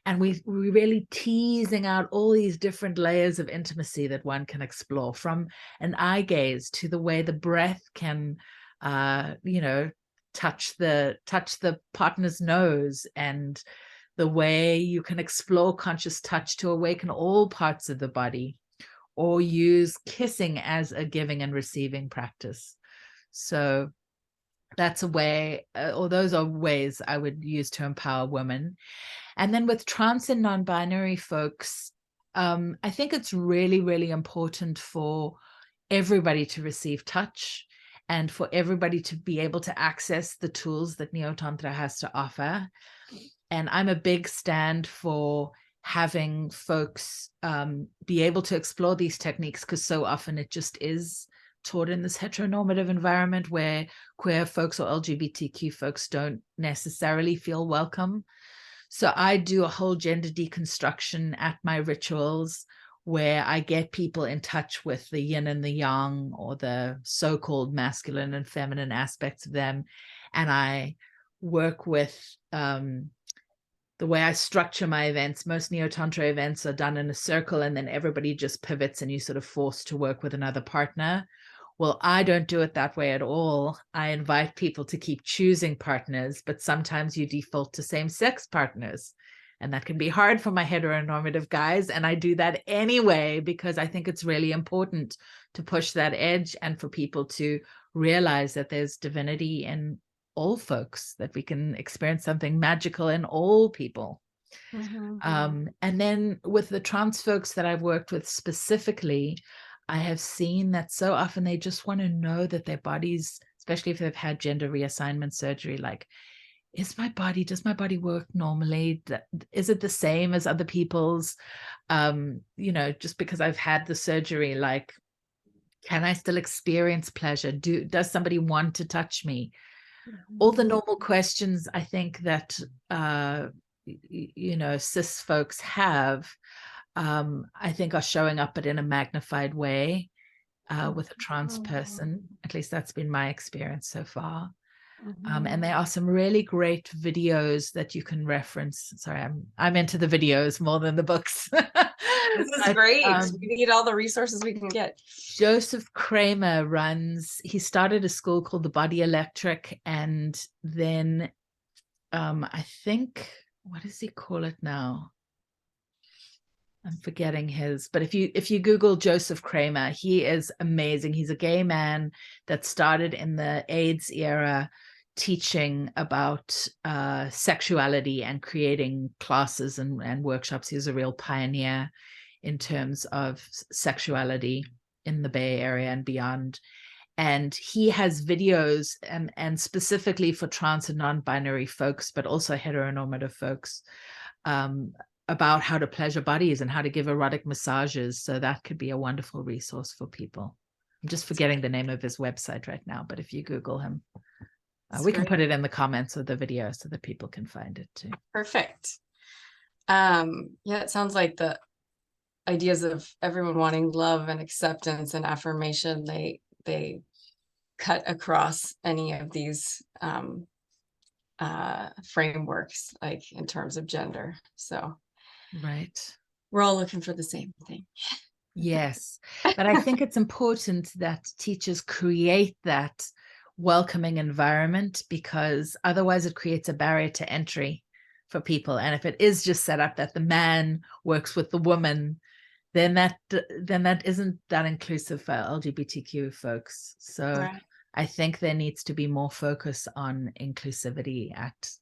And we're really teasing out all these different layers of intimacy that one can explore, from an eye gaze to the way the breath can, touch the partner's nose, and the way you can explore conscious touch to awaken all parts of the body, or use kissing as a giving and receiving practice. So that's a way, or those are ways I would use to empower women. And then with trans and non-binary folks, I think it's really, really important for everybody to receive touch, and for everybody to be able to access the tools that NeoTantra has to offer. And I'm a big stand for having folks be able to explore these techniques, because so often it just is taught in this heteronormative environment where queer folks or LGBTQ folks don't necessarily feel welcome. So I do a whole gender deconstruction at my rituals, where I get people in touch with the yin and the yang, or the so-called masculine and feminine aspects of them. And I work with the way I structure my events. Most NeoTantra events are done in a circle, and then everybody just pivots and you sort of forced to work with another partner. Well, I don't do it that way at all. I invite people to keep choosing partners, but sometimes you default to same-sex partners. And that can be hard for my heteronormative guys. And I do that anyway, because I think it's really important to push that edge, and for people to realize that there's divinity in all folks, that we can experience something magical in all people. And then with the trans folks that I've worked with specifically, I have seen that so often they just want to know that their bodies, especially if they've had gender reassignment surgery, like, does my body work normally? Is it the same as other people's? Just because I've had the surgery, like, can I still experience pleasure? Does somebody want to touch me? All the normal questions I think that cis folks have, I think are showing up, but in a magnified way with a trans person. At least that's been my experience so far. And there are some really great videos that you can reference. Sorry, I'm into the videos more than the books. This is great. We need all the resources we can get. Joseph Kramer he started a school called the Body Electric, and then I think, what does he call it now? I'm forgetting but if you Google Joseph Kramer, he is amazing. He's a gay man that started in the AIDS era, teaching about sexuality and creating classes and workshops. He's a real pioneer in terms of sexuality in the Bay Area and beyond. And he has videos, and specifically for trans and non-binary folks, but also heteronormative folks, about how to pleasure bodies and how to give erotic massages. So that could be a wonderful resource for people. I'm just forgetting the name of his website right now, but if you Google him, we can put it in the comments of the video so that people can find it too. Perfect. Yeah, it sounds like the ideas of everyone wanting love and acceptance and affirmation, they cut across any of these frameworks, like in terms of gender. So right, we're all looking for the same thing. Yes, but I think it's important that teachers create that welcoming environment, because otherwise it creates a barrier to entry for people. And if it is just set up that the man works with the woman, then that isn't that inclusive for LGBTQ folks. So right. I think there needs to be more focus on inclusivity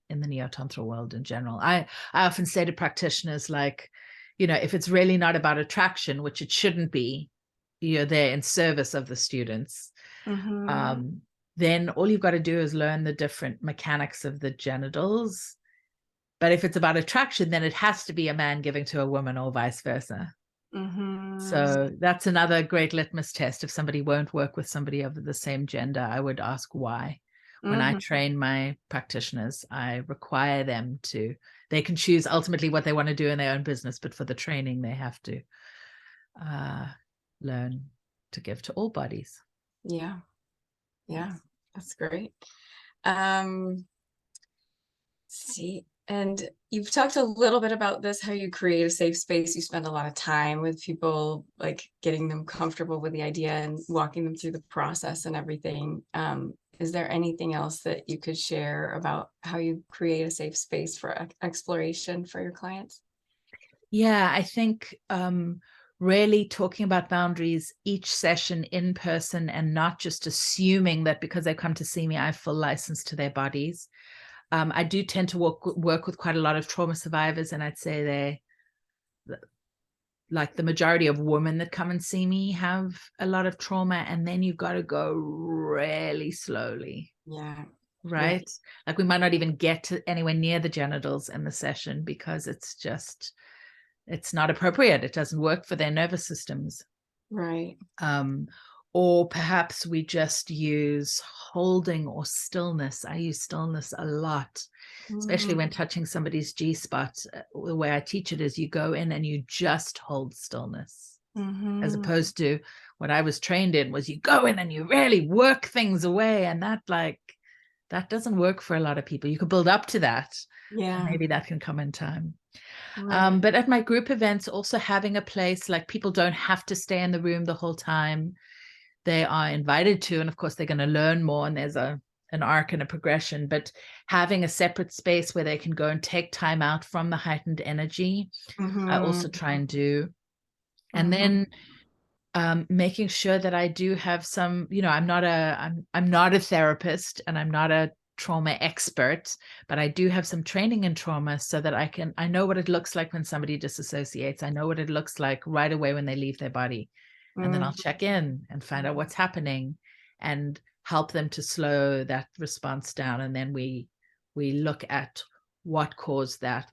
in the NeoTantra world in general. I often say to practitioners, like, if it's really not about attraction, which it shouldn't be, you're there in service of the students. Then all you've got to do is learn the different mechanics of the genitals. But if it's about attraction, then it has to be a man giving to a woman, or vice versa. So that's another great litmus test. If somebody won't work with somebody of the same gender, I would ask why. When I train my practitioners, I require them they can choose ultimately what they want to do in their own business, but for the training, they have to learn to give to all bodies. Yeah, that's great. See, and you've talked a little bit about this, how you create a safe space. You spend a lot of time with people, like getting them comfortable with the idea and walking them through the process and everything. Is there anything else that you could share about how you create a safe space for exploration for your clients? Yeah, I think really talking about boundaries each session in person, and not just assuming that because they come to see me, I have full license to their bodies. I do tend to work with quite a lot of trauma survivors, and I'd say like the majority of women that come and see me have a lot of trauma, and then you've got to go really slowly, Yeah. Yeah. right? Like we might not even get to anywhere near the genitals in the session because it's not appropriate. It doesn't work for their nervous systems. Right. Um, or perhaps we just use holding or stillness. I use stillness a lot, especially when Mhm. touching somebody's G spot. The way I teach it is you go in and you just hold stillness, as Mhm. opposed to what I was trained in was you go in and you really work things away. And that doesn't work for a lot of people. You could build up to that, and Yeah. maybe that can come in time. Right. But at my group events, also having a place, like people don't have to stay in the room the whole time. They are invited to, and of course they're going to learn more, and there's an arc and a progression, but having a separate space where they can go and take time out from the heightened energy, I also Mhm. try and do. And Mhm. then making sure that I do have some, I'm not a therapist and I'm not a trauma expert, but I do have some training in trauma so that I know what it looks like when somebody disassociates. I know what it looks like right away when they leave their body. And then I'll Mhm. check in and find out what's happening and help them to slow that response down. And then we look at what caused that.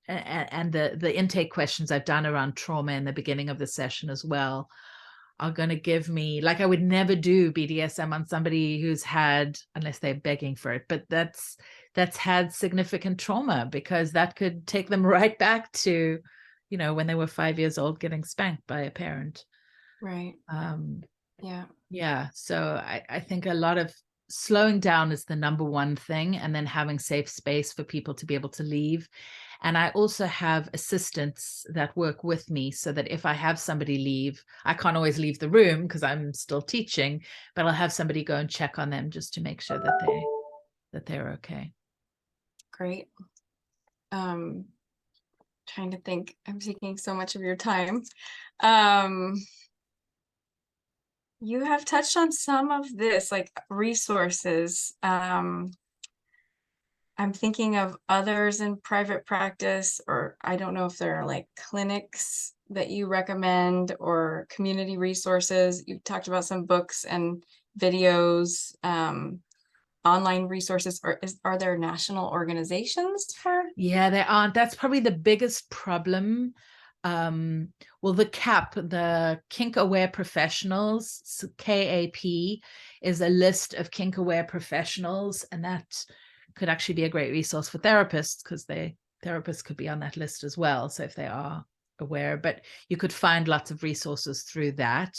And the intake questions I've done around trauma in the beginning of the session as well are going to give me, like I would never do BDSM on somebody who's had, unless they're begging for it, but that's had significant trauma, because that could take them right back to, when they were 5 years old getting spanked by a parent. Right. um Yeah. yeah, so I think a lot of slowing down is the number one thing, and then having safe space for people to be able to leave. And I also have assistants that work with me, so that if I have somebody leave, I can't always leave the room because I'm still teaching, but I'll have somebody go and check on them just to make sure that they're okay. Great. Um, Trying to think. I'm taking so much of your time. Um, you have touched on some of this, like resources. I'm thinking of others in private practice, or I don't know if there are like clinics that you recommend or community resources. You talked about some books and videos, online resources, or are there national organizations for? Yeah, they aren't. That's probably the biggest problem. Well, the Kink Aware Professionals, so KAP, is a list of kink aware professionals, and that could actually be a great resource for therapists, because therapists could be on that list as well. So if they are aware, but you could find lots of resources through that.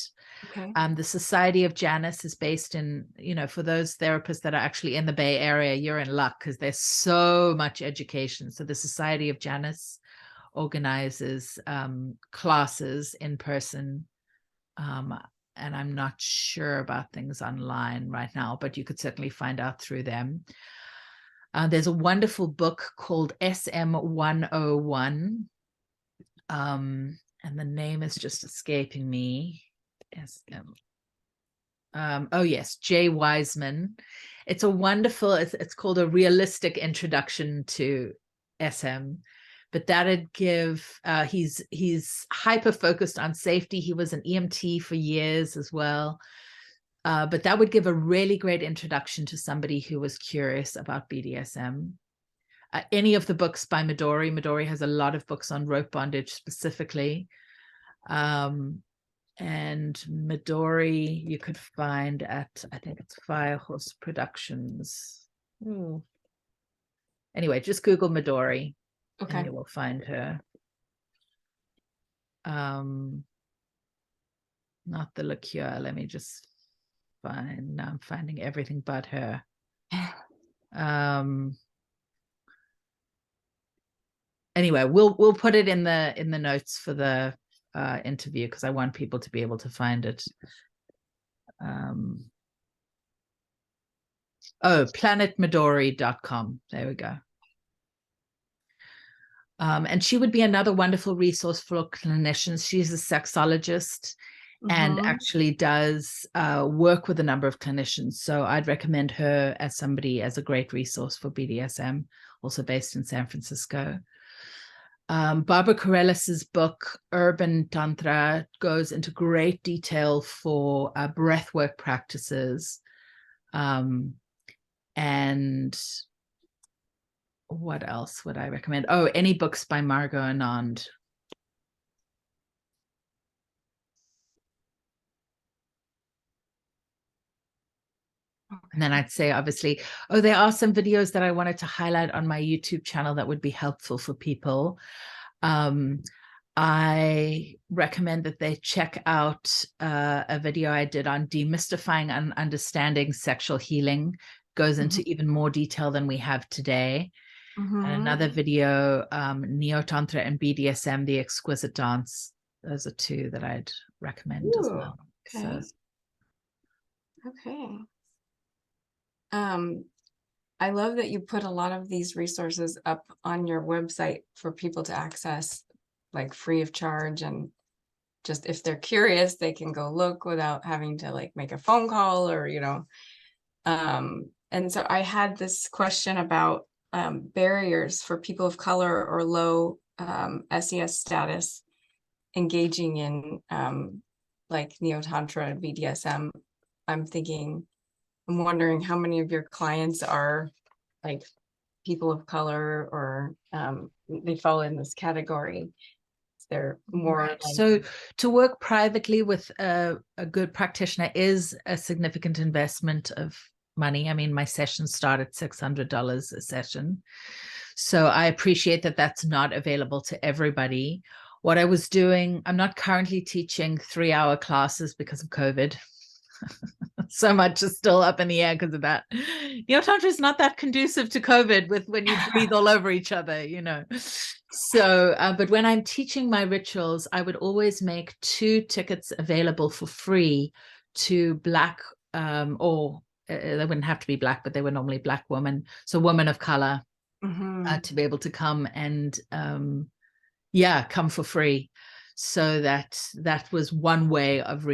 Okay. The Society of Janus is based in, for those therapists that are actually in the Bay Area, you're in luck because there's so much education. So the Society of Janus organizes classes in person. Um, and I'm not sure about things online right now, but you could certainly find out through them. There's a wonderful book called SM 101. And the name is just escaping me. SM oh yes, Jay Wiseman. It's a wonderful, it's called A Realistic Introduction to SM. But that'd give he's hyper focused on safety. He was an EMT for years as well. But that would give a really great introduction to somebody who was curious about BDSM. Any of the books by Midori has a lot of books on rope bondage specifically. Um, and Midori you could find at, I think it's Firehorse Productions. Ooh. Anyway, just Google Midori and Okay. you will find her. Um, Not the liqueur. Let me just find. Now I'm finding everything but her. Um, anyway, we'll put it in the notes for the interview, because I want people to be able to find it. Planetmidori.com. There we go. And she would be another wonderful resource for clinicians. She's a sexologist and actually does work with a number of clinicians. So I'd recommend her as a great resource for BDSM, also based in San Francisco. Barbara Corellis's book, Urban Tantra, goes into great detail for breathwork practices. And what else would I recommend? Oh, any books by Margot Anand. And then I'd say, obviously, there are some videos that I wanted to highlight on my YouTube channel that would be helpful for people. I recommend that they check out a video I did on demystifying and understanding sexual healing. Goes into even more detail than we have today. And another video, NeoTantra and BDSM, the exquisite dance. Those are two that I'd recommend as well. Okay. Okay. I love that you put a lot of these resources up on your website for people to access, like free of charge, and just if they're curious, they can go look without having to like make a phone call or, you know. And so I had this question about barriers for people of color or low SES status engaging in like NeoTantra and BDSM. I'm wondering how many of your clients are like people of color or they fall in this category. They're more right. Like... So to work privately with a good practitioner is a significant investment of money. I mean, my sessions start at $600 a session. So I appreciate that that's not available to everybody. What I was doing, I'm not currently teaching 3-hour classes because of COVID. So much is still up in the air because of that. Tantra is not that conducive to COVID with when you breathe all over each other, you know. So, but when I'm teaching my rituals, I would always make 2 tickets available for free to Black, or they wouldn't have to be Black, but they were normally Black women, so women of color, to be able to come and, come for free. So that was one way of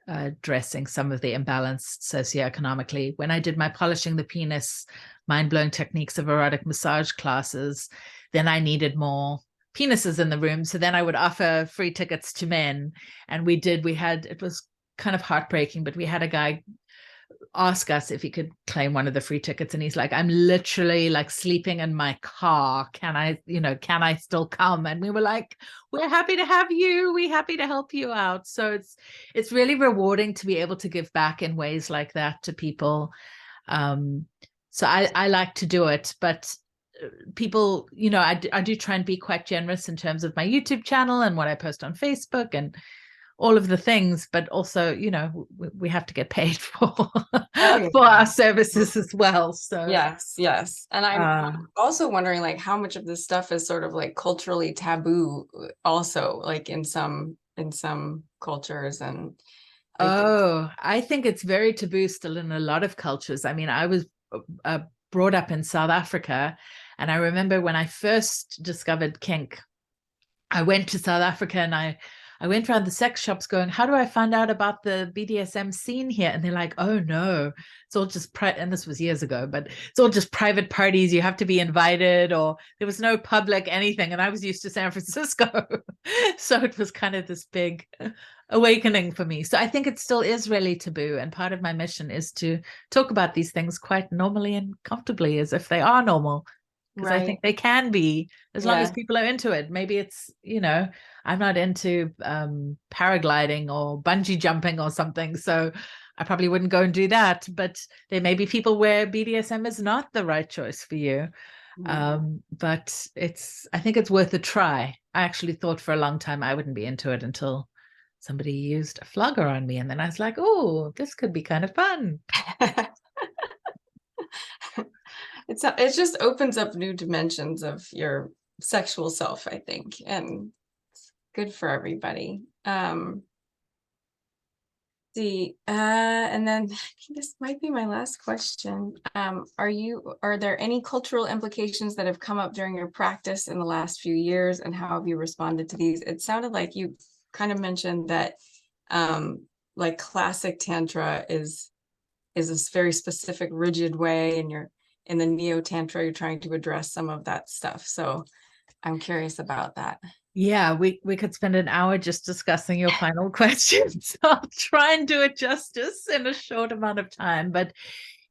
addressing some of the imbalance socioeconomically. When I did my polishing the penis, mind-blowing techniques of erotic massage classes, then I needed more penises in the room. So then I would offer free tickets to men. And it was kind of heartbreaking, but we had a guy ask us if he could claim one of the free tickets, and he's like, I'm literally like sleeping in my car, can I still come? And we were like, we're happy to have you, we're happy to help you out. So it's really rewarding to be able to give back in ways like that to people. So I like to do it, but people, I do try and be quite generous in terms of my YouTube channel and what I post on Facebook and all of the things, but also, we have to get paid for for our services as well. So yes. And I'm also wondering, like, how much of this stuff is sort of like culturally taboo also, like in some cultures. And I think it's very taboo still in a lot of cultures. I mean, I was brought up in South Africa, and I remember when I first discovered kink, I went to South Africa and I went around the sex shops going, how do I find out about the BDSM scene here? And they're like, oh no, it's all just and this was years ago, but it's all just private parties. You have to be invited, or there was no public anything. And I was used to San Francisco. So it was kind of this big awakening for me. So I think it still is really taboo. And part of my mission is to talk about these things quite normally and comfortably, as if they are normal. Because I think they can be, as long as people are into it. Maybe it's, I'm not into paragliding or bungee jumping or something, so I probably wouldn't go and do that. But there may be people where BDSM is not the right choice for you. But I think it's worth a try. I actually thought for a long time I wouldn't be into it until somebody used a flogger on me. And then I was like, oh, this could be kind of fun. It just opens up new dimensions of your sexual self, I think, and good for everybody. And then this might be my last question. Are there any cultural implications that have come up during your practice in the last few years, and how have you responded to these? It sounded like you kind of mentioned that like classic Tantra is a very specific, rigid way, and you're in the NeoTantra, you're trying to address some of that stuff. So I'm curious about that. Yeah, we could spend an hour just discussing your final questions. I'll try and do it justice in a short amount of time. But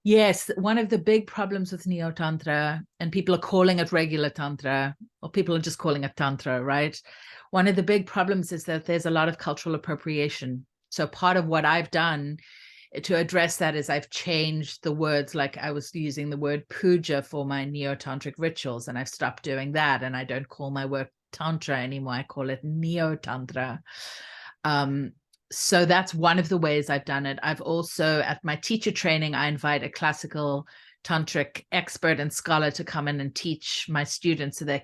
yes, one of the big problems with Neo-Tantra, and people are calling it regular Tantra, or people are just calling it Tantra, right? One of the big problems is that there's a lot of cultural appropriation. So part of what I've done to address that is I've changed the words. Like I was using the word puja for my neo-tantric rituals, and I've stopped doing that, and I don't call my work Tantra anymore. I call it Neo-Tantra. So that's one of the ways I've done it. I've also, at my teacher training, I invite a classical tantric expert and scholar to come in and teach my students, so they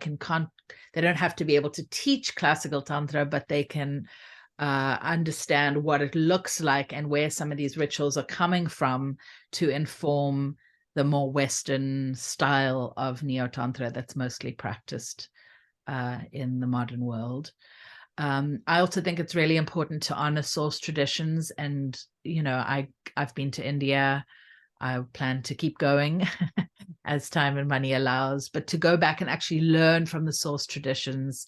don't have to be able to teach classical tantra, but they can understand what it looks like and where some of these rituals are coming from to inform the more Western style of neo-tantra that's mostly practiced in the modern world. I also think it's really important to honor source traditions. And, I've been to India. I plan to keep going as time and money allows, but to go back and actually learn from the source traditions,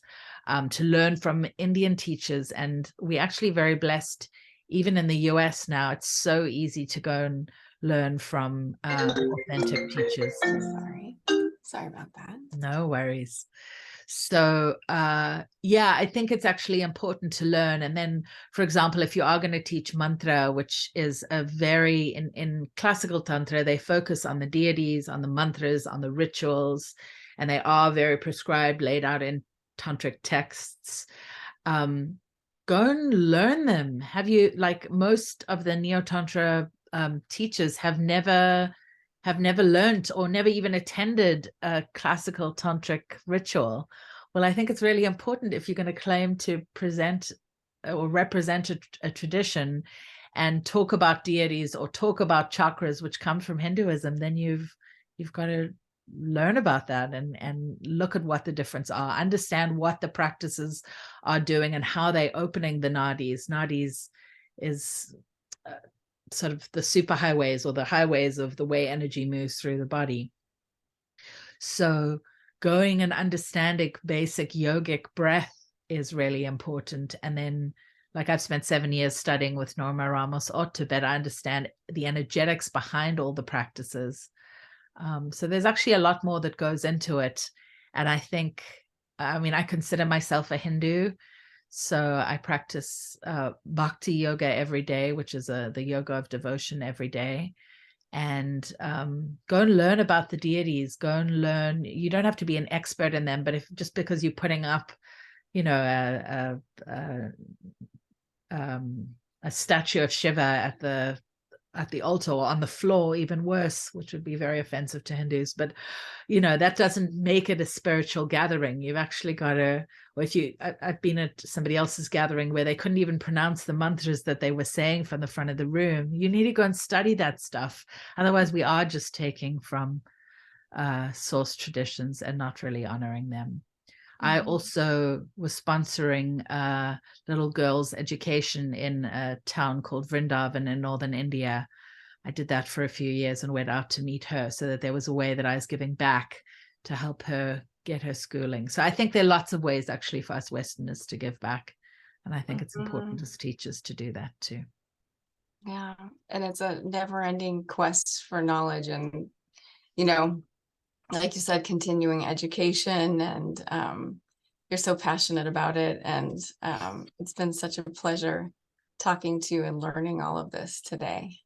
to learn from Indian teachers. And we're actually very blessed, even in the US now, it's so easy to go and learn from authentic teachers. Sorry about that. No worries. So yeah, I think it's actually important to learn. And then, for example, if you are going to teach mantra, which is a very, in classical tantra, they focus on the deities, on the mantras, on the rituals, and they are very prescribed, laid out in tantric texts. Go and learn them. Have you, like most of the neo-tantra teachers have never learned or never even attended a classical tantric ritual. Well, I think it's really important, if you're going to claim to present or represent a tradition and talk about deities or talk about chakras, which come from Hinduism, then you've got to learn about that and look at what the difference are, understand what the practices are doing and how they're opening the nadis. Nadis is sort of the superhighways or the highways of the way energy moves through the body. So going and understanding basic yogic breath is really important. And then, like, I've spent 7 years studying with Norma Ramos-Ott to better understand the energetics behind all the practices. So there's actually a lot more that goes into it. And I think, I consider myself a Hindu. So I practice bhakti yoga every day, which is the yoga of devotion every day. And go and learn about the deities. Go and learn. You don't have to be an expert in them, but just because you're putting up, a statue of Shiva at the altar or on the floor, even worse, which would be very offensive to Hindus. But, that doesn't make it a spiritual gathering. You've actually got to, or I've been at somebody else's gathering where they couldn't even pronounce the mantras that they were saying from the front of the room. You need to go and study that stuff. Otherwise, we are just taking from source traditions and not really honoring them. I also was sponsoring little girls' education in a town called Vrindavan in northern India. I did that for a few years and went out to meet her, so that there was a way that I was giving back to help her get her schooling. So I think there are lots of ways actually for us Westerners to give back. And I think it's important as teachers to do that too. Yeah. And it's a never-ending quest for knowledge and, like you said, continuing education, and you're so passionate about it. And it's been such a pleasure talking to you and learning all of this today.